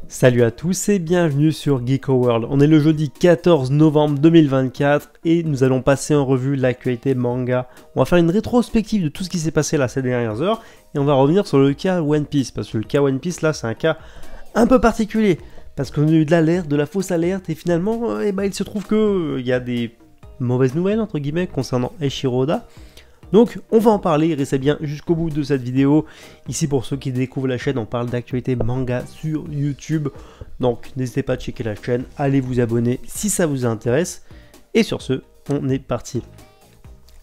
Salut à tous et bienvenue sur Geeko World. On est le jeudi 14 novembre 2024 et nous allons passer en revue l'actualité manga. On va faire une rétrospective de tout ce qui s'est passé là ces dernières heures et on va revenir sur le cas One Piece parce que le cas One Piece là c'est un cas un peu particulier parce qu'on a eu de l'alerte, de la fausse alerte et finalement il se trouve que il y a des mauvaises nouvelles entre guillemets concernant Eiichiro Oda. Donc on va en parler, restez bien jusqu'au bout de cette vidéo. Ici pour ceux qui découvrent la chaîne, on parle d'actualité manga sur YouTube. Donc n'hésitez pas à checker la chaîne, allez vous abonner si ça vous intéresse. Et sur ce, on est parti.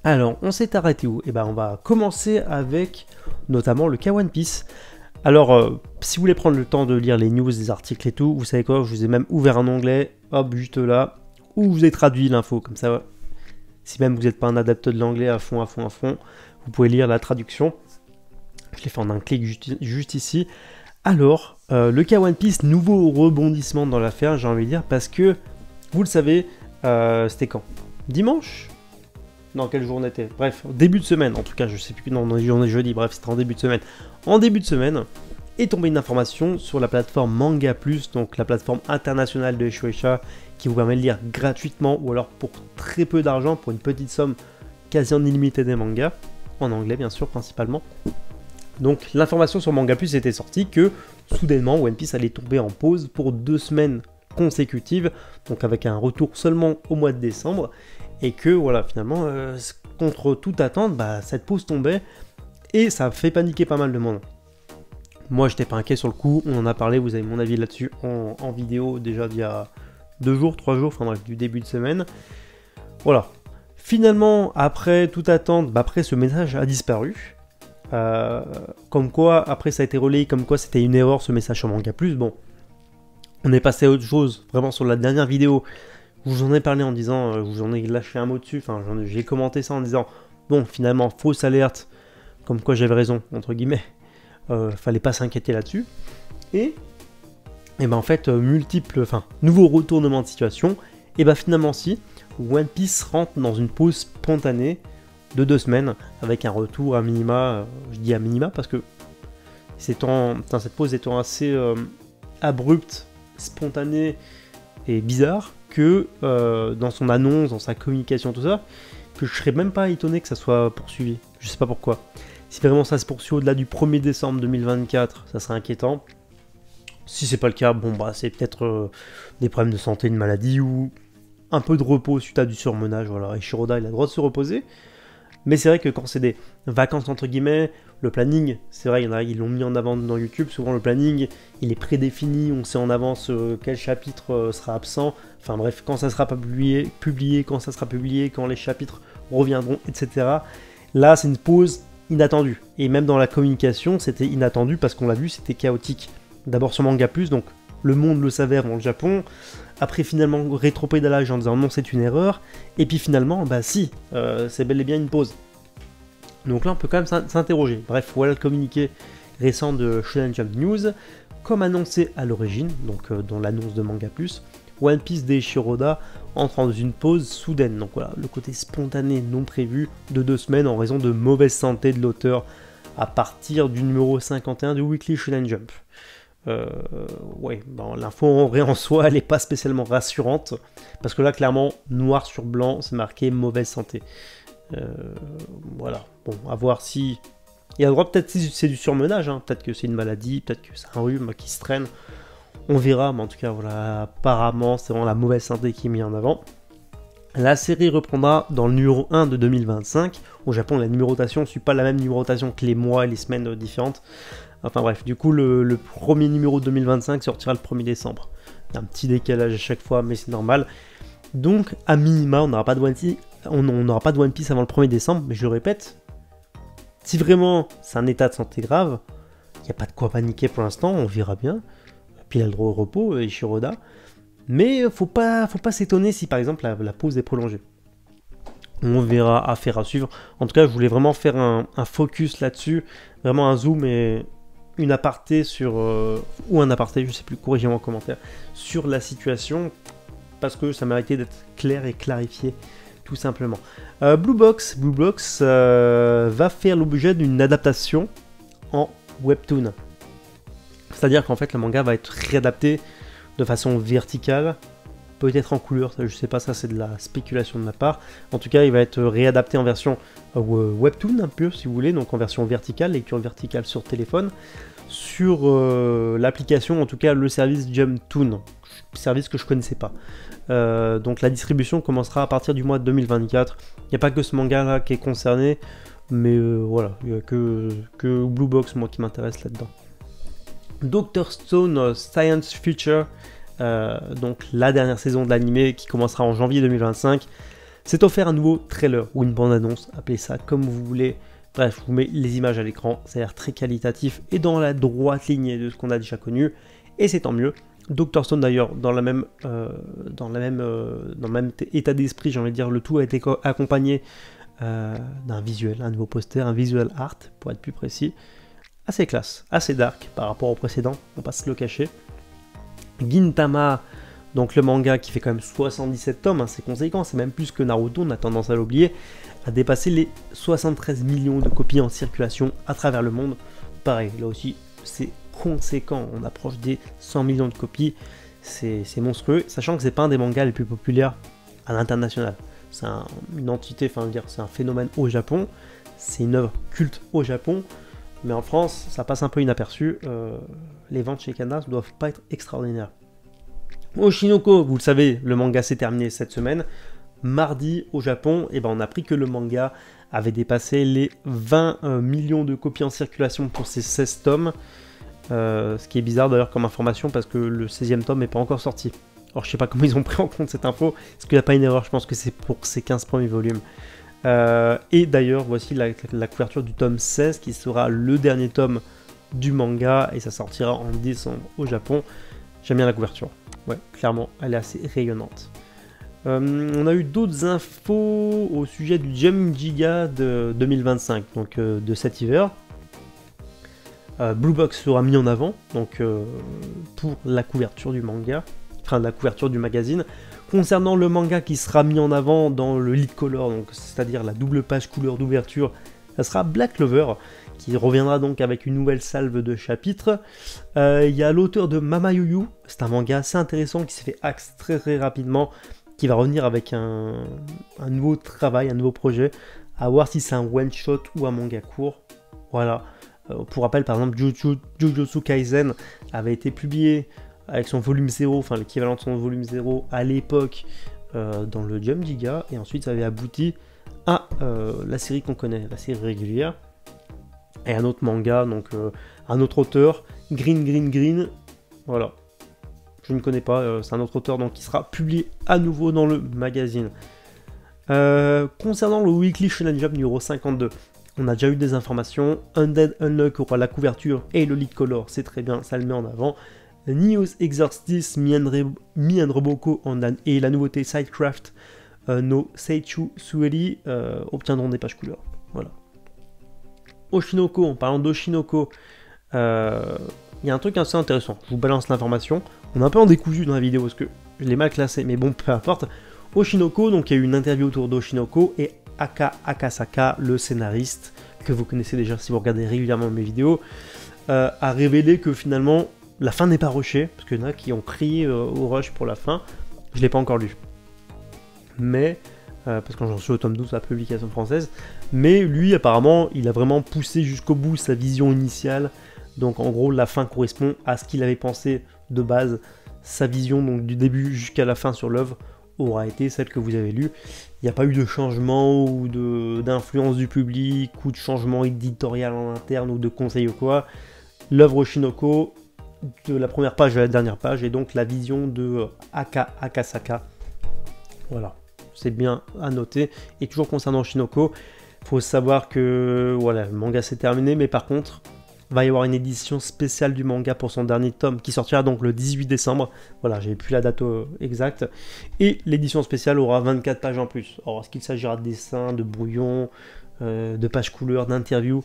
Alors on s'est arrêté où? On va commencer avec notamment le cas One Piece. Alors si vous voulez prendre le temps de lire les news, les articles et tout, vous savez quoi, je vous ai même ouvert un onglet, hop juste là, où je vous ai traduit l'info, comme ça. Si même vous n'êtes pas un adepte de l'anglais à fond, vous pouvez lire la traduction. Je l'ai fait en un clic juste ici. Alors, le cas One Piece, nouveau rebondissement dans l'affaire, j'ai envie de dire, parce que, vous le savez, c'était quand? Dimanche? Non, quel jour on était? Bref, début de semaine, en tout cas, je sais plus, non, on est jeudi, bref, c'était en début de semaine. En début de semaine, est tombée une information sur la plateforme Manga Plus, donc la plateforme internationale de Shueisha, qui vous permet de lire gratuitement ou alors pour très peu d'argent, pour une petite somme quasi en illimité des mangas, en anglais bien sûr principalement. Donc l'information sur Manga Plus était sortie que soudainement One Piece allait tomber en pause pour 2 semaines consécutives, donc avec un retour seulement au mois de décembre, et que voilà finalement contre toute attente, cette pause tombait et ça a fait paniquer pas mal de monde. Moi j'étais pas inquiet sur le coup, on en a parlé, vous avez mon avis là-dessus en vidéo déjà il y a 2 jours, 3 jours, enfin bref, du début de semaine. Voilà. Finalement, après toute attente, après ce message a disparu. Comme quoi, après ça a été relayé, comme quoi c'était une erreur ce message sur Manga Plus. Bon, on est passé à autre chose, vraiment sur la dernière vidéo. Je vous en ai parlé en disant, je vous en ai lâché un mot dessus, enfin j'ai commenté ça en disant, bon finalement, fausse alerte, comme quoi j'avais raison, entre guillemets. Fallait pas s'inquiéter là-dessus. Et en fait, nouveau retournement de situation, finalement si, One Piece rentre dans une pause spontanée de 2 semaines, avec un retour à minima, je dis à minima parce que cette pause étant assez abrupte, spontanée et bizarre, que dans son annonce, dans sa communication, tout ça, que je serais même pas étonné que ça soit poursuivi, je sais pas pourquoi. Si vraiment ça se poursuit au-delà du 1er décembre 2024, ça serait inquiétant. Si c'est pas le cas, c'est peut-être des problèmes de santé, une maladie ou un peu de repos suite à du surmenage. Voilà, Eiichiro Oda il a le droit de se reposer. Mais c'est vrai que quand c'est des vacances entre guillemets, le planning, c'est vrai, il y en a, ils l'ont mis en avant dans YouTube. Souvent le planning, il est prédéfini, on sait en avance quel chapitre sera absent. Enfin bref, quand ça sera publié, quand ça sera publié, quand les chapitres reviendront, etc. Là, c'est une pause inattendue. Et même dans la communication, c'était inattendu parce qu'on l'a vu, c'était chaotique. D'abord sur Manga Plus, donc le monde le savait avant le Japon. Après finalement rétropédalage en disant non c'est une erreur. Et puis finalement c'est bel et bien une pause. Donc là on peut quand même s'interroger. Bref, voilà le communiqué récent de Shonen Jump News. Comme annoncé à l'origine, donc dans l'annonce de Manga Plus, One Piece d'Eiichiro Oda entre dans une pause soudaine. Donc voilà, le côté spontané non prévu de 2 semaines en raison de mauvaise santé de l'auteur à partir du numéro 51 du Weekly Shonen Jump. L'info en soi, elle n'est pas spécialement rassurante, parce que là, clairement, noir sur blanc, c'est marqué mauvaise santé. Voilà, bon, à voir si... Il y a le droit, peut-être si c'est du surmenage, peut-être que c'est une maladie, peut-être que c'est un rhume qui se traîne. On verra, mais en tout cas, voilà, apparemment, c'est vraiment la mauvaise santé qui est mise en avant. La série reprendra dans le numéro 1 de 2025. Au Japon, la numérotation ne suit pas la même numérotation que les mois et les semaines différentes. Enfin bref, du coup, le premier numéro de 2025 sortira le 1er décembre. Il y a un petit décalage à chaque fois, mais c'est normal. Donc, à minima, on n'aura pas de One Piece avant le 1er décembre, mais je le répète, si vraiment c'est un état de santé grave, il n'y a pas de quoi paniquer pour l'instant, on verra bien. Puis il a le droit au repos, Eiichiro Oda. Mais faut pas s'étonner si par exemple la pause est prolongée. On verra, affaire à suivre. En tout cas, je voulais vraiment faire un focus là-dessus, vraiment un zoom et une aparté sur... ou un aparté, je sais plus, corrigez-moi en commentaire, sur la situation, parce que ça méritait d'être clair et clarifié, tout simplement. Blue Box va faire l'objet d'une adaptation en webtoon. C'est-à-dire qu'en fait le manga va être réadapté de façon verticale, peut-être en couleur, ça, je sais pas, ça c'est de la spéculation de ma part. En tout cas il va être réadapté en version webtoon un peu si vous voulez, donc en version verticale, lecture verticale sur téléphone, sur l'application, en tout cas le service Jumptoon, service que je connaissais pas. Donc la distribution commencera à partir du mois de 2024. Il n'y a pas que ce manga là qui est concerné, mais voilà, il n'y a que Blue Box moi qui m'intéresse là-dedans. Dr. Stone Science Future, donc la dernière saison de l'anime qui commencera en janvier 2025, s'est offert un nouveau trailer ou une bande-annonce, appelez ça comme vous voulez. Bref, je vous mets les images à l'écran, ça a l'air très qualitatif et dans la droite lignée de ce qu'on a déjà connu, et c'est tant mieux. Dr. Stone d'ailleurs, dans le même état d'esprit, j'ai envie de dire, le tout a été accompagné d'un visuel, un nouveau poster, un visual art pour être plus précis. Assez classe, assez dark par rapport au précédent, on va pas se le cacher. Gintama, donc le manga qui fait quand même 77 tomes, hein, c'est conséquent, c'est même plus que Naruto, on a tendance à l'oublier, a dépassé les 73 millions de copies en circulation à travers le monde. Pareil, là aussi, c'est conséquent, on approche des 100 millions de copies, c'est monstrueux, sachant que c'est pas un des mangas les plus populaires à l'international. C'est une entité, enfin dire, c'est un phénomène au Japon, c'est une œuvre culte au Japon, mais en France, ça passe un peu inaperçu. Les ventes chez Kana ne doivent pas être extraordinaires. Oshinoko, vous le savez, le manga s'est terminé cette semaine. Mardi, au Japon, et ben on a appris que le manga avait dépassé les 20 millions de copies en circulation pour ses 16 tomes. Ce qui est bizarre d'ailleurs comme information parce que le 16e tome n'est pas encore sorti. Alors je sais pas comment ils ont pris en compte cette info. Est-ce qu'il n'y a pas une erreur? Je pense que c'est pour ces 15 premiers volumes. Et d'ailleurs, voici la couverture du tome 16 qui sera le dernier tome du manga et ça sortira en décembre au Japon. J'aime bien la couverture, ouais, clairement, elle est assez rayonnante. On a eu d'autres infos au sujet du Jump Giga de 2025, donc de cet hiver. Blue Box sera mis en avant donc, pour la couverture du manga, enfin la couverture du magazine. Concernant le manga qui sera mis en avant dans le lead color, donc c'est-à-dire la double page couleur d'ouverture, ça sera Black Clover, qui reviendra donc avec une nouvelle salve de chapitres. Il y a l'auteur de Mama Yuyu, c'est un manga assez intéressant qui s'est fait axe très rapidement, qui va revenir avec un nouveau travail, un nouveau projet, à voir si c'est un one-shot ou un manga court. Voilà. Pour rappel, par exemple, Jujutsu Kaisen avait été publié avec son volume 0, enfin l'équivalent de son volume 0 à l'époque dans le Jump Giga, et ensuite ça avait abouti à la série qu'on connaît, la série régulière, et un autre manga, donc un autre auteur, Green, voilà, je ne connais pas, c'est un autre auteur donc qui sera publié à nouveau dans le magazine. Concernant le Weekly Shonen Jump numéro 52, on a déjà eu des informations. Undead Unluck aura la couverture et le lead color, c'est très bien, ça le met en avant. News Exorcist Mienroboko et la nouveauté Sidecraft no Seichu Sueri obtiendront des pages couleurs. Voilà. Oshinoko, en parlant d'Oshinoko, il y a un truc assez intéressant. Je vous balance l'information. On est un peu en décousu dans la vidéo parce que je l'ai mal classé, mais bon, peu importe. Oshinoko, donc il y a eu une interview autour d'Oshinoko et Aka Akasaka, le scénariste, que vous connaissez déjà si vous regardez régulièrement mes vidéos, a révélé que finalement la fin n'est pas rushée, parce qu'il y en a qui ont crié au rush pour la fin. Je ne l'ai pas encore lu. Mais, parce que j'en suis au tome 12 à la publication française, mais lui apparemment il a vraiment poussé jusqu'au bout sa vision initiale. Donc en gros la fin correspond à ce qu'il avait pensé de base. Sa vision donc du début jusqu'à la fin sur l'œuvre aura été celle que vous avez lue. Il n'y a pas eu de changement ou d'influence du public ou de changement éditorial en interne ou de conseil ou quoi. L'œuvre Oshinoko, de la première page à la dernière page, et donc la vision de Aka Akasaka. Voilà, c'est bien à noter. Et toujours concernant Oshinoko, il faut savoir que voilà, le manga s'est terminé, mais par contre, il va y avoir une édition spéciale du manga pour son dernier tome qui sortira donc le 18 décembre. Voilà, j'ai plus la date exacte. Et l'édition spéciale aura 24 pages en plus. Alors, est-ce qu'il s'agira de dessins, de brouillons, de pages couleurs, d'interviews?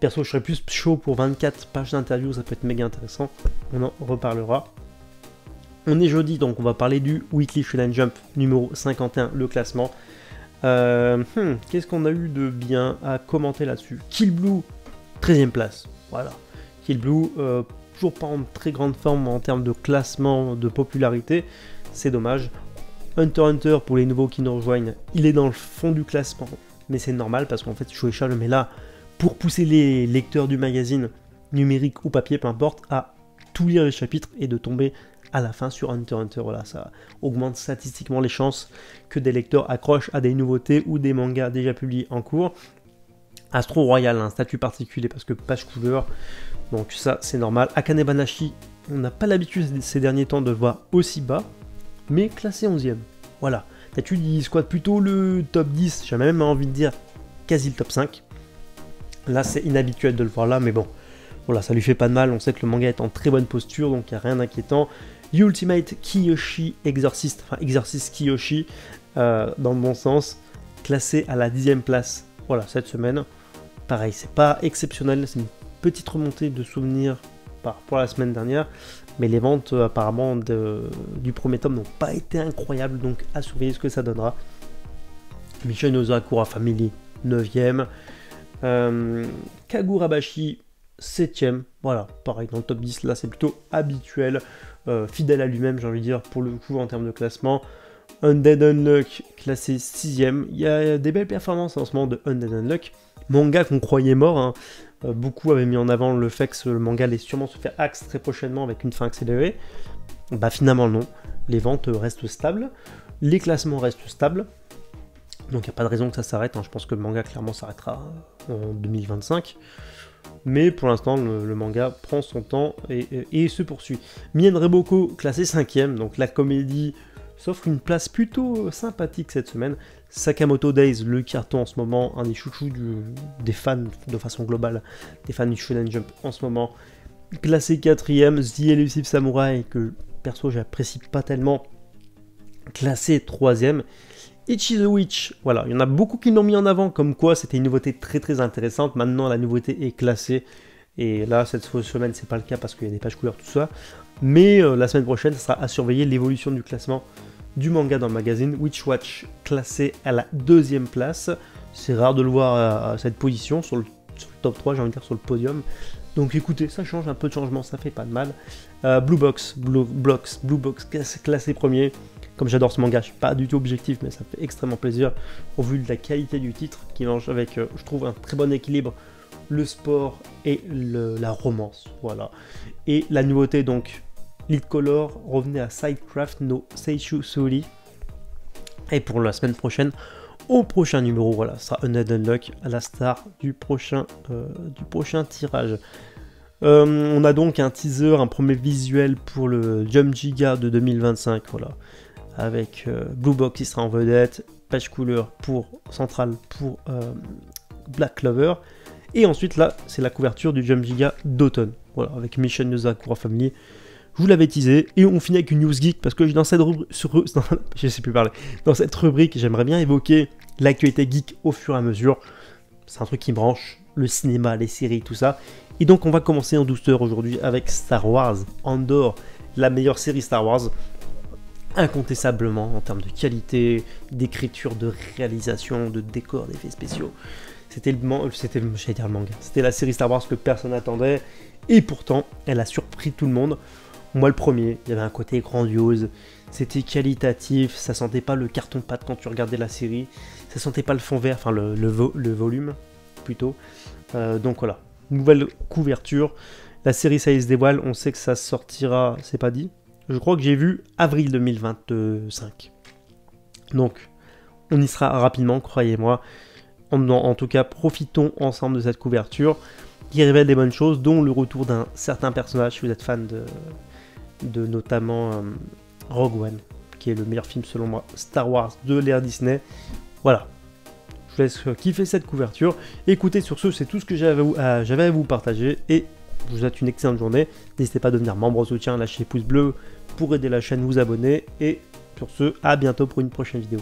Perso, je serais plus chaud pour 24 pages d'interviews, ça peut être méga intéressant. On en reparlera. On est jeudi, donc on va parler du Weekly Shonen Jump numéro 51, le classement. Qu'est-ce qu'on a eu de bien à commenter là-dessus? Kill Blue, 13e place. Voilà. Kill Blue, toujours pas en très grande forme en termes de classement, de popularité, c'est dommage. Hunter x Hunter, pour les nouveaux qui nous rejoignent, il est dans le fond du classement, mais c'est normal parce qu'en fait Shueisha le met là pour pousser les lecteurs du magazine, numérique ou papier, peu importe, à tout lire les chapitres et de tomber à la fin sur Hunter x Hunter. Voilà, ça augmente statistiquement les chances que des lecteurs accrochent à des nouveautés ou des mangas déjà publiés en cours. Astro Royal, un statut particulier parce que page cover, donc ça c'est normal. Akane Banashi, on n'a pas l'habitude ces derniers temps de le voir aussi bas, mais classé 11ème. Voilà, d'habitude il squatte plutôt le top 10, j'ai même envie de dire quasi le top 5. Là c'est inhabituel de le voir là, mais bon, voilà, ça lui fait pas de mal, on sait que le manga est en très bonne posture, donc il n'y a rien d'inquiétant. Ultimate Kiyoshi Exorcist, enfin Exorcist Kiyoshi, dans le bon sens, classé à la 10ème place, voilà, cette semaine. Pareil, c'est pas exceptionnel, c'est une petite remontée de souvenirs par rapport à la semaine dernière, mais les ventes apparemment du premier tome n'ont pas été incroyables, donc à surveiller ce que ça donnera. Mission no Sakura Family, 9ème. Kagurabashi, 7ème. Voilà, pareil, dans le top 10, là c'est plutôt habituel, fidèle à lui-même, j'ai envie de dire, pour le coup en termes de classement. Undead Unluck, classé 6ème. Il y a des belles performances en ce moment de Undead Unluck. Manga qu'on croyait mort, hein. Beaucoup avaient mis en avant le fait que le manga allait sûrement se faire axe très prochainement avec une fin accélérée. Bah finalement non, les ventes restent stables, les classements restent stables, donc il n'y a pas de raison que ça s'arrête, hein. Je pense que le manga clairement s'arrêtera en 2025, mais pour l'instant le manga prend son temps et se poursuit. Mien Reboko, classé 5ème, donc la comédie s'offre une place plutôt sympathique cette semaine. Sakamoto Days, le carton en ce moment, un des chouchous des fans de façon globale, des fans du Shonen Jump en ce moment. Classé 4ème, The Elusive Samurai, que perso j'apprécie pas tellement, classé 3ème. Ichi the Witch, voilà, il y en a beaucoup qui l'ont mis en avant, comme quoi c'était une nouveauté très très intéressante. Maintenant la nouveauté est classée, et là cette semaine c'est pas le cas parce qu'il y a des pages couleurs, tout ça. Mais la semaine prochaine, ça sera à surveiller l'évolution du classement du manga dans le magazine. Witch Watch, classé à la 2ème place. C'est rare de le voir à cette position, sur le top 3, j'ai envie de dire sur le podium. Donc écoutez, ça change, un peu de changement, ça fait pas de mal. Blue Box, classé premier. Comme j'adore ce manga, je suis pas du tout objectif, mais ça fait extrêmement plaisir au vu de la qualité du titre, qui mange avec, je trouve, un très bon équilibre, le sport et la romance, voilà. Et la nouveauté donc, Lead Color, revenez à Sidecraft no Seishu Suri. Et pour la semaine prochaine, au prochain numéro, voilà, ça sera Undead Unluck à la star du prochain tirage. On a donc un teaser, un premier visuel pour le Jump Giga de 2025, voilà, avec Blue Box qui sera en vedette, page couleur pour centrale pour Black Clover. Et ensuite là, c'est la couverture du Jump Giga d'automne, voilà, avec Mission no Sakura Family. Je vous l'avais teasé, et on finit avec une news geek, parce que dans cette rubrique, j'aimerais bien évoquer l'actualité geek au fur et à mesure. C'est un truc qui me branche, le cinéma, les séries, tout ça. Et donc on va commencer en douceur aujourd'hui avec Star Wars Andor, la meilleure série Star Wars, incontestablement en termes de qualité, d'écriture, de réalisation, de décor, d'effets spéciaux. C'était le manga, c'était la série Star Wars que personne n'attendait, et pourtant elle a surpris tout le monde. Moi le premier, il y avait un côté grandiose, c'était qualitatif, ça sentait pas le carton-pâte quand tu regardais la série, ça sentait pas le fond vert, enfin le volume plutôt. Donc voilà, nouvelle couverture, la série ça y se dévoile, on sait que ça sortira, c'est pas dit, je crois que j'ai vu avril 2025. Donc on y sera rapidement, croyez-moi. En tout cas, profitons ensemble de cette couverture qui révèle des bonnes choses, dont le retour d'un certain personnage, si vous êtes fan de notamment Rogue One, qui est le meilleur film selon moi, Star Wars de l'ère Disney. Voilà, je vous laisse kiffer cette couverture. Écoutez, sur ce, c'est tout ce que j'avais à vous partager, et je vous souhaite une excellente journée. N'hésitez pas à devenir membre au soutien, lâchez pouce bleu pour aider la chaîne, vous abonner, et sur ce, à bientôt pour une prochaine vidéo.